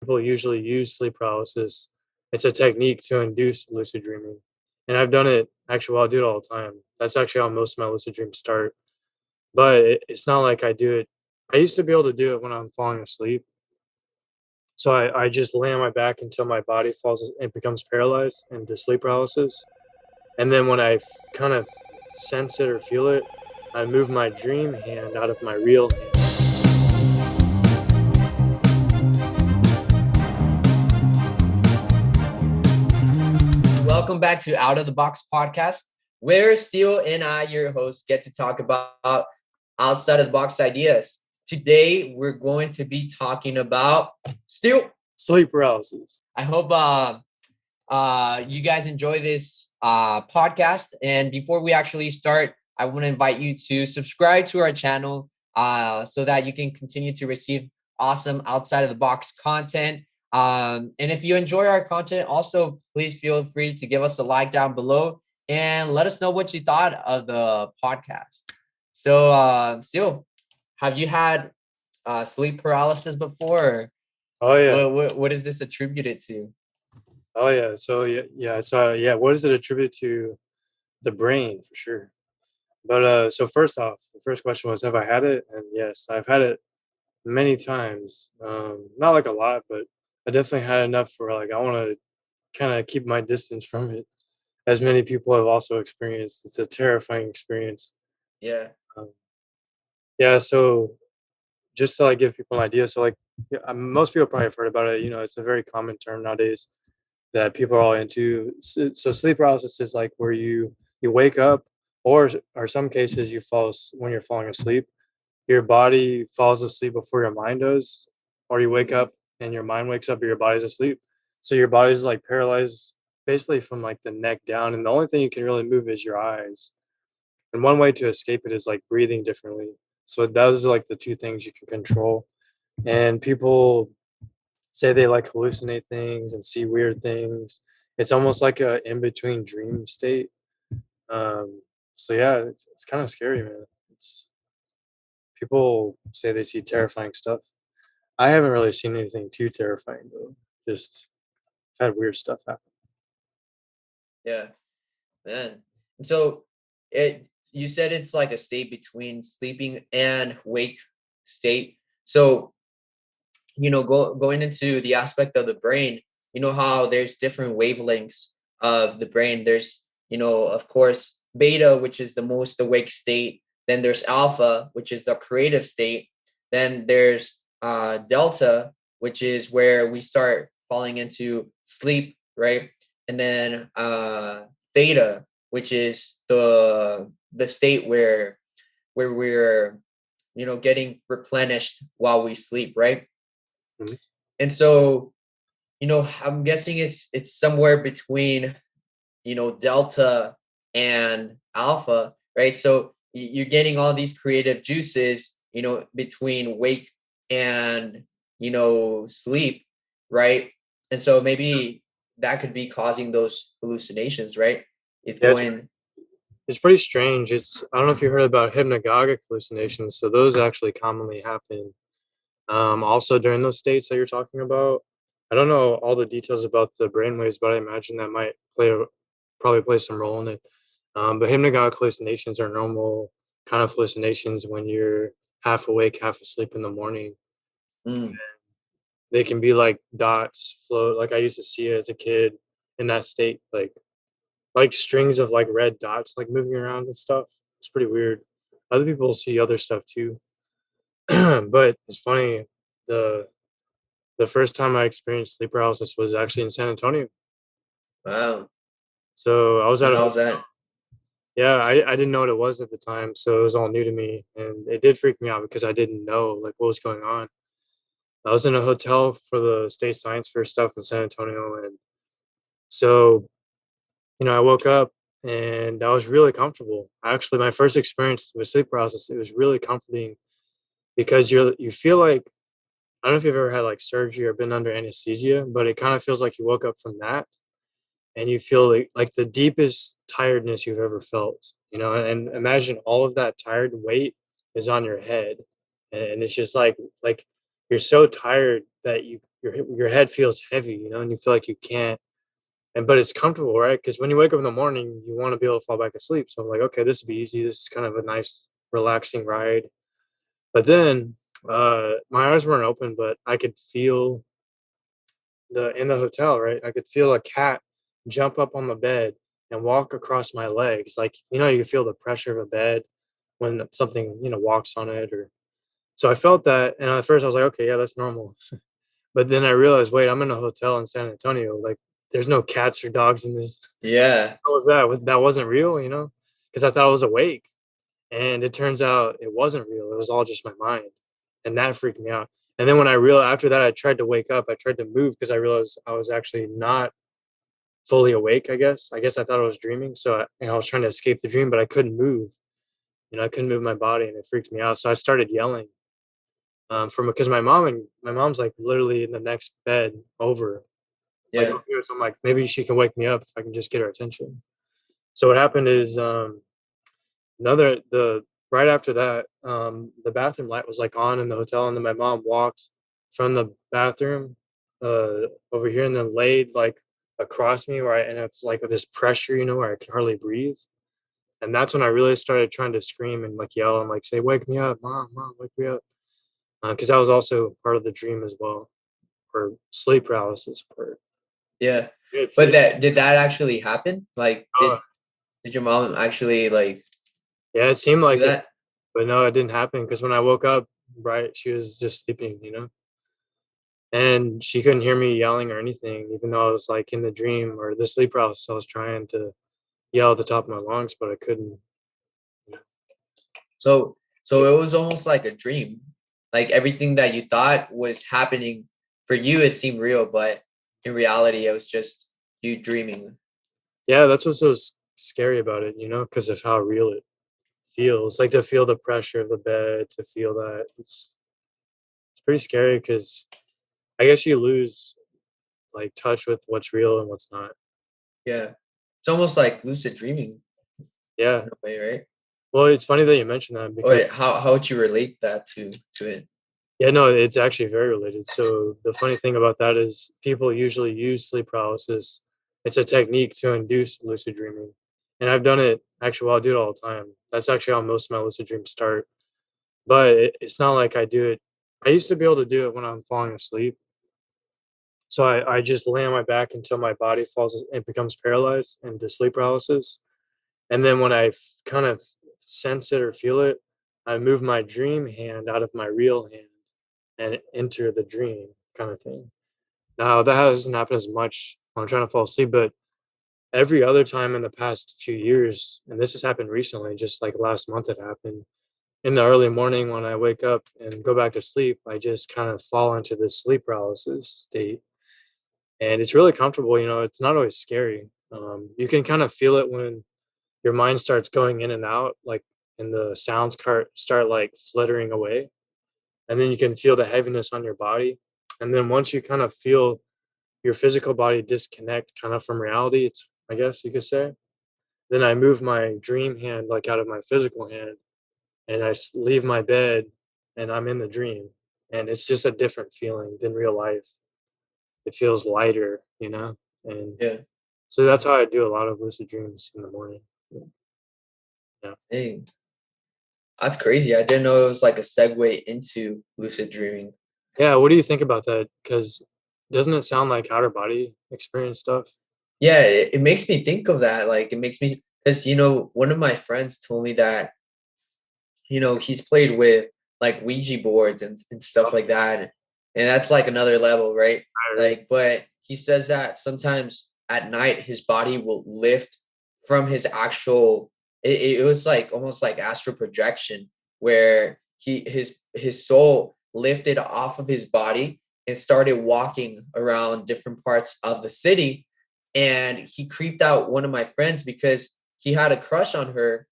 People usually use sleep paralysis. It's a technique to induce lucid dreaming. And I've done it actually, well, I do it all the time. That's actually how most of my lucid dreams start. But it's not like I do it. I used to be able to do it when I'm falling asleep. So I just lay on my back until my body falls, it becomes paralyzed into sleep paralysis. And then when kind of sense it or feel it, I move my dream hand out of my real hand. Welcome back to Out of the Box podcast, where Steele and I, your hosts, get to talk about outside of the box ideas. Today, we're going to be talking about Steele. Sleep paralysis. I hope you guys enjoy this podcast. And before we actually start, I want to invite you to subscribe to our channel so that you can continue to receive awesome outside of the box content. And if you enjoy our content, also please feel free to give us a like down below and let us know what you thought of the podcast. So, Steele, have you had sleep paralysis before? Oh yeah. What is this attributed to? Oh yeah. So what is it attributed to? The brain for sure. But so first off, the first question was, have I had it? And yes, I've had it many times. Not like a lot, but I definitely had enough where like I want to kind of keep my distance from it. As many people have also experienced, it's a terrifying experience. Yeah. Um, yeah. So just to like give people an idea, so like most people probably have heard about it. You know, it's a very common term nowadays that people are all into. So sleep paralysis is like where you wake up, or some cases when you're falling asleep, your body falls asleep before your mind does, or you wake up and your mind wakes up, but your body's asleep. So your body's like paralyzed basically from like the neck down, and the only thing you can really move is your eyes. And one way to escape it is like breathing differently. So those are like the two things you can control. And people say they like hallucinate things and see weird things. It's almost like a in between dream state. So yeah, it's kind of scary, man. It's People say they see terrifying stuff. I haven't really seen anything too terrifying though. Just I've had weird stuff happen. Yeah, man. And so you said it's like a state between sleeping and wake state. So, going into the aspect of the brain, you know how there's different wavelengths of the brain. There's, of course, beta, which is the most awake state. Then there's alpha, which is the creative state. Then there's delta, which is where we start falling into sleep, right? And then theta, which is the state where we're getting replenished while we sleep, right? Mhm. And so, I'm guessing it's somewhere between delta and alpha, right? So you're getting all these creative juices between wake and sleep, right? And so maybe that could be causing those hallucinations, right? It's Yeah, going. it's pretty strange. I don't know if you heard about hypnagogic hallucinations. So those actually commonly happen. Also during those states that you're talking about. I don't know all the details about the brainwaves, but I imagine that might probably play some role in it. But hypnagogic hallucinations are normal kind of hallucinations when you're half awake, half asleep in the morning. Mm, They can be like dots float. Like I used to see it as a kid in that state, like strings of like red dots like moving around and stuff. It's pretty weird. Other people see other stuff too. But it's funny, the the first time I experienced sleep paralysis was actually in San Antonio. wow. So I was And at a how's hotel. that? Yeah, I didn't know what it was at the time, so it was all new to me, and it did freak me out because I didn't know like what was going on. I was in a hotel for the state science fair stuff in San Antonio, and so I woke up and I was really comfortable. Actually, my first experience with sleep paralysis, it was really comforting because you feel like, I don't know if you've ever had like surgery or been under anesthesia, but it kind of feels like you woke up from that and you feel like the deepest tiredness you've ever felt, and imagine all of that tired weight is on your head. And it's just like you're so tired that your head feels heavy, and you feel like you can't. And but it's comfortable, right? Because when you wake up in the morning, you want to be able to fall back asleep. So I'm like, okay, this will be easy. This is kind of a nice, relaxing ride. But then my eyes weren't open, but I could feel the in the hotel, right? I could feel a cat jump up on the bed and walk across my legs. Like, you can feel the pressure of a bed when something, walks on it or so I felt that. And at first I was like, okay, yeah, that's normal. But then I realized, wait, I'm in a hotel in San Antonio. Like there's no cats or dogs in this. Yeah. What was that? That wasn't real, because I thought I was awake. And it turns out it wasn't real. It was all just my mind. And that freaked me out. And then when I realized after that, I tried to wake up. I tried to move because I realized I was actually not fully awake, I guess. I guess I thought I was dreaming. So I was trying to escape the dream, but I couldn't move. I couldn't move my body and it freaked me out. So I started yelling from because my mom's like literally in the next bed over. Like, Yeah. so I'm like, maybe she can wake me up if I can just get her attention. So what happened is another the right after that, the bathroom light was like on in the hotel, and then my mom walked from the bathroom over here and then laid like across me and it's like this pressure, where I could hardly breathe. And that's when I really started trying to scream and like yell and like say, "Wake me up, mom, wake me up!" Because that was also part of the dream as well, or sleep paralysis part. Yeah. It, But it, that did that actually happen? Like, uh, did your mom actually like yeah, it seemed do like it, that? but no, it didn't happen because when I woke up, right, she was just sleeping. And she couldn't hear me yelling or anything, even though I was like in the dream or the sleep paralysis. I was trying to yell at the top of my lungs, but I couldn't. So it was almost like a dream. Like everything that you thought was happening for you, it seemed real, but in reality, it was just you dreaming. Yeah, that's what's so scary about it, because of how real it feels. Like to feel the pressure of the bed, to feel that it's pretty scary because I guess you lose like touch with what's real and what's not. Yeah. It's almost like lucid dreaming Yeah. in a way, right? Well, it's funny that you mentioned that because Or how would you relate that to it? yeah, no, it's actually very related. So the funny thing about that is people usually use sleep paralysis. It's a technique to induce lucid dreaming. And I've done it actually, well, I do it all the time. That's actually how most of my lucid dreams start. But it's not like I do it. I used to be able to do it when I'm falling asleep. So I just lay on my back until my body falls and becomes paralyzed into sleep paralysis. And then when I kind of sense it or feel it, I move my dream hand out of my real hand and enter the dream kind of thing. Now that hasn't happened as much when I'm trying to fall asleep, but every other time in the past few years, and this has happened recently, just like last month it happened. In the early morning when I wake up and go back to sleep, I just kind of fall into this sleep paralysis state. And it's really comfortable, it's not always scary. You can kind of feel it when your mind starts going in and out, like and the sounds start like flittering away. And then you can feel the heaviness on your body. And then once you kind of feel your physical body disconnect kind of from reality, it's I guess you could say, then I move my dream hand like out of my physical hand and leave my bed and I'm in the dream. And it's just a different feeling than real life. It feels lighter. And Yeah. so that's how I do a lot of lucid dreams in the morning. Yeah. Hey, that's crazy. I didn't know it was like a segue into lucid dreaming. Yeah. What do you think about that? Because doesn't it sound like outer body experience stuff? Yeah, it makes me think of that. Like it makes me because one of my friends told me that he's played with like Ouija boards and stuff like that. And that's like another level, right? Right. Like, but he says that sometimes at night his body will lift from his actual it was like almost like astral projection where his soul lifted off of his body and started walking around different parts of the city. And he creeped out one of my friends because he had a crush on her,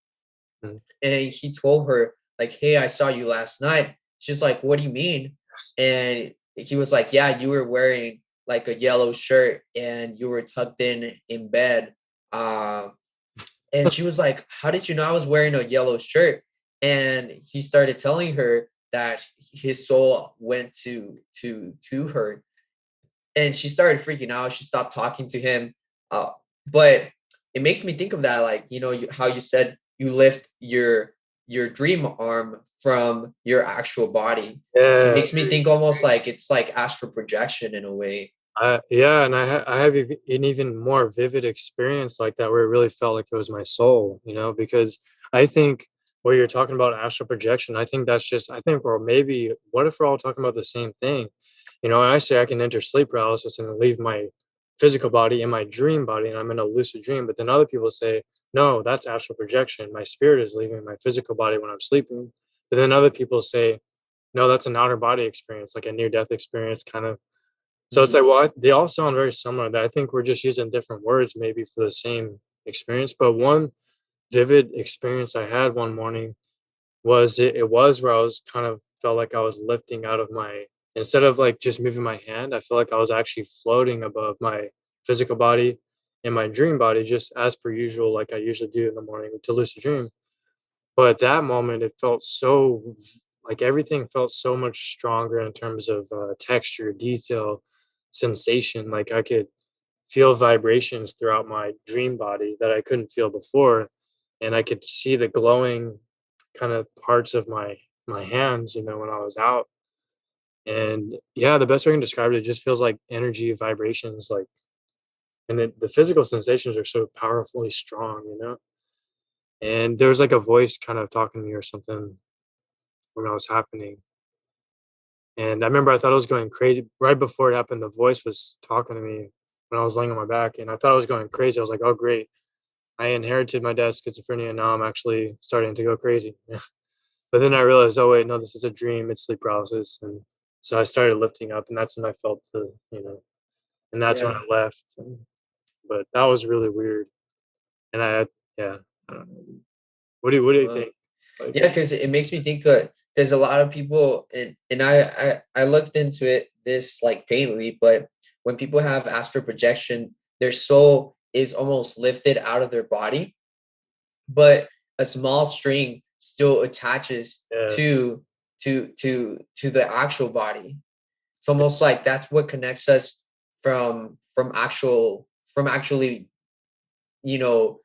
Mm. and he told her like, "Hey, I saw you last night." She's like, "What do you mean?" And he was like, "Yeah, you were wearing like a yellow shirt and you were tucked in bed." And she was like, "How did you know I was wearing a yellow shirt?" And he started telling her that his soul went to her, and she started freaking out. She stopped talking to him. But it makes me think of that, like, how you said you lift your dream arm from your actual body. It Yeah, makes me think almost like it's like astral projection in a way. yeah, and I have an even more vivid experience like that where it really felt like it was my soul, because I think what you're talking about astral projection, I think that's just, I think, or maybe what if we're all talking about the same thing? I say I can enter sleep paralysis and leave my physical body in my dream body and I'm in a lucid dream, but then other people say, no, that's astral projection. My spirit is leaving my physical body when I'm sleeping. But then other people say, no, that's an outer body experience, like a near death experience kind of. So it's Mhm. like, well, they all sound very similar. That I think we're just using different words maybe for the same experience. But one vivid experience I had one morning was it was where I was kind of felt like I was lifting out of my, instead of like just moving my hand, I felt like I was actually floating above my physical body and my dream body, just as per usual, like I usually do in the morning to lucid dream. But at that moment, it felt so like everything felt so much stronger in terms of texture, detail, sensation. Like I could feel vibrations throughout my dream body that I couldn't feel before, and I could see the glowing kind of parts of my hands, when I was out. And yeah, the best way I can describe it, it just feels like energy vibrations, like, and the physical sensations are so powerfully strong. And there was like a voice kind of talking to me or something when it was happening. And I remember I thought I was going crazy right before it happened. The voice was talking to me when I was laying on my back, and I thought I was going crazy. I was like, "Oh, great! I inherited my dad's schizophrenia, and now I'm actually starting to go crazy." But then I realized, oh wait, no, this is a dream. It's sleep paralysis, and so I started lifting up, and that's when I felt and that's when Yeah. I left. But that was really weird, and yeah, I don't know. What do you Wow. think? Like, Yeah, because it makes me think that there's a lot of people, and I looked into it this like faintly, but when people have astral projection, their soul is almost lifted out of their body, but a small string still attaches yes, to the actual body. It's almost like that's what connects us from actually, you know,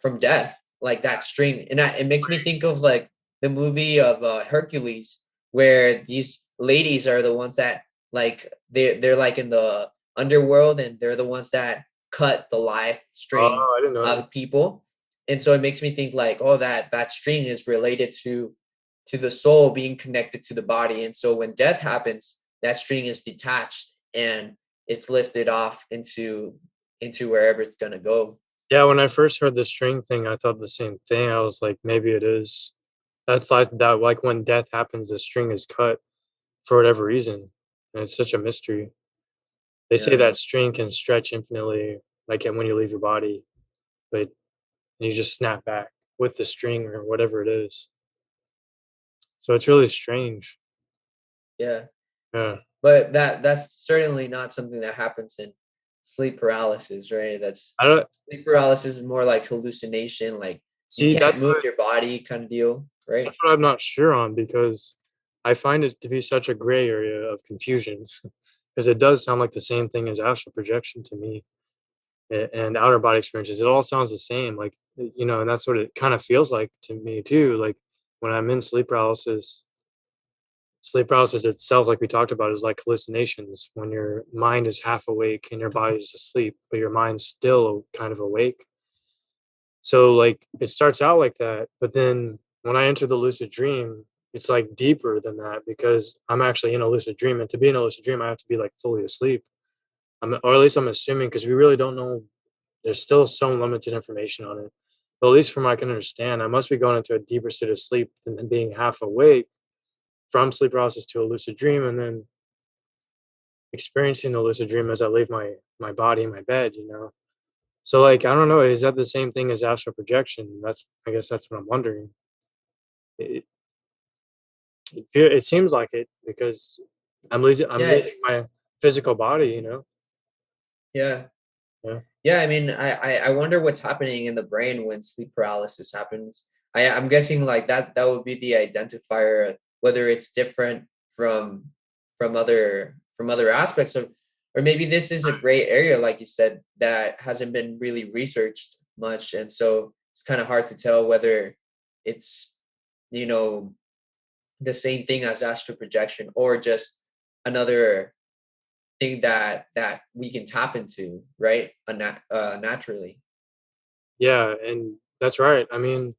from death, like that string. And it makes me think of like the movie of Hercules, where these ladies are the ones that, like, they're like in the underworld, and they're the ones that cut the life string oh, I didn't know that. of people. And so it makes me think like, oh, that string is related to the soul being connected to the body. And so when death happens, that string is detached and it's lifted off into wherever it's gonna go. Yeah, when I first heard the string thing, I thought the same thing. I was like, maybe it is. That's like that. Like when death happens, the string is cut for whatever reason, and it's such a mystery. They say Yeah. that string can stretch infinitely, like when you leave your body, but you just snap back with the string or whatever it is. So it's really strange. Yeah. Yeah, But that's certainly not something that happens in sleep paralysis, right? That's I don't sleep paralysis is more like hallucination, like you see. can't move your body kind of deal, right? That's what I'm not sure on because I find it to be such a gray area of confusion because it does sound like the same thing as astral projection to me and outer body experiences. It all sounds the same, like, and that's what it kind of feels like to me too. Like when I'm in sleep paralysis itself, like we talked about, is like hallucinations when your mind is half awake and your body's asleep, but your mind's still kind of awake. So like it starts out like that, but then when I enter the lucid dream, it's like deeper than that because I'm actually in a lucid dream. And to be in a lucid dream, I have to be like fully asleep. Or at least I'm assuming because we really don't know. There's still some limited information on it. But at least from what I can understand, I must be going into a deeper state of sleep than being half awake from sleep paralysis to a lucid dream and then experiencing the lucid dream as I leave my body in my bed. So like I don't know, is that the same thing as astral projection? I guess that's what I'm wondering. It it seems like it because I'm Yeah, leaving my physical body. yeah. Yeah. Yeah, I mean, I wonder what's happening in the brain when sleep paralysis happens. I'm guessing like that would be the identifier, whether it's different from from other aspects of. or maybe this is a gray area, like you said, that hasn't been really researched much, and so it's kind of hard to tell whether it's, you know, the same thing as astral projection or just another thing that we can tap into, right? Naturally. Yeah, and that's right. I mean,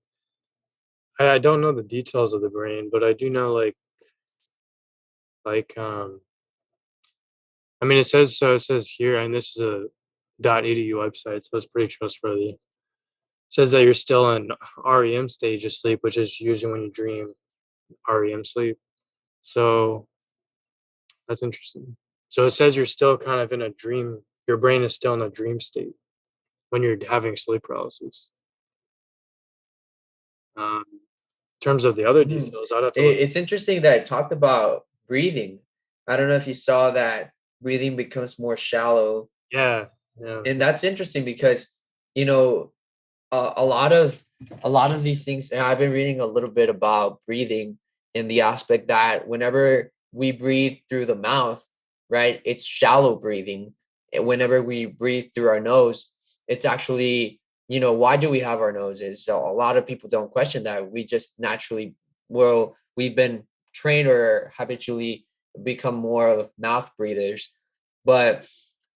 I don't know the details of the brain, but I do know like I mean, it says here, and this is a .edu website, so it's pretty trustworthy. It says that you're still in REM stage of sleep, which is usually when you dream REM sleep. So that's interesting. So it says you're still kind of in a dream. Your brain is still in a dream state when you're having sleep paralysis. In terms of the other Mhm. details, I'd have to look. It's interesting that I talked about breathing. I don't know if you saw that breathing becomes more shallow, Yeah, yeah, and that's interesting because, you know, a lot of these things, and I've been reading a little bit about breathing in the aspect that whenever we breathe through the mouth, right, it's shallow breathing. And whenever we breathe through our nose, it's actually, you know, why do we have our noses? So a lot of people don't question that. We just naturally, well, we've been trained or habitually become more of mouth breathers, but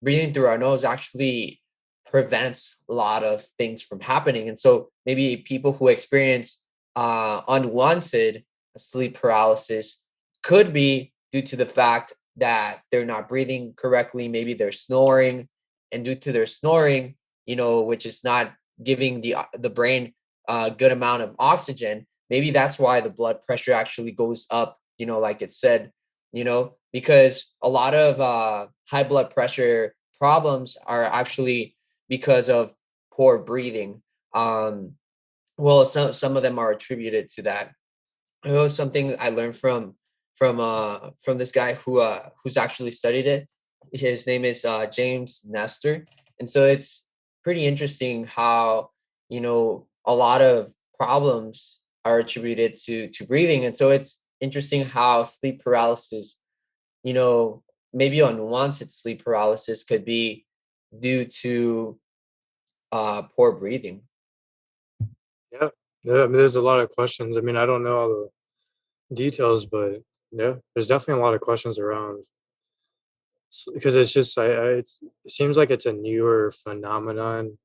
breathing through our nose actually prevents a lot of things from happening. And so maybe people who experience unwanted sleep paralysis could be due to the fact that they're not breathing correctly. Maybe they're snoring, and due to their snoring, you know, which is not giving the brain a good amount of oxygen. Maybe that's why the blood pressure actually goes up. You know, like it said, you know, because a lot of high blood pressure problems are actually because of poor breathing. Well, some of them are attributed to that. It was something I learned from this guy who's actually studied it. His name is James Nestor, and so it's pretty interesting how, you know, a lot of problems are attributed to breathing, and so it's interesting how sleep paralysis, you know, maybe unwanted sleep paralysis could be due to poor breathing. yeah, yeah. I mean, there's a lot of questions. I mean, I don't know all the details, but yeah, there's definitely a lot of questions around because it's just it seems like it's a newer phenomenon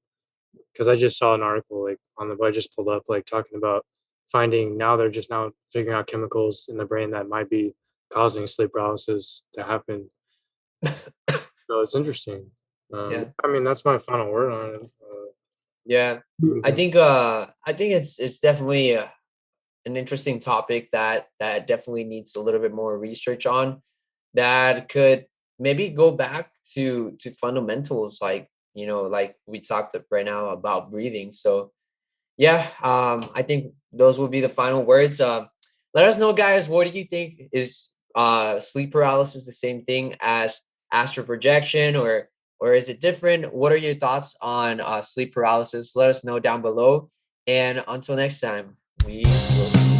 because I just saw an article like on the I just pulled up like talking about finding now they're just now figuring out chemicals in the brain that might be causing sleep paralysis to happen. So it's interesting. Yeah. I mean, that's my final word on it. Yeah. Mhm. I think it's definitely an interesting topic that definitely needs a little bit more research on, that could maybe go back to fundamentals, like, you know, like we talked right now about breathing. So yeah, I think those will be the final words. Let us know, guys, what do you think? Is sleep paralysis the same thing as astral projection, or is it different? What are your thoughts on sleep paralysis? Let us know down below, and until next time, we will see you.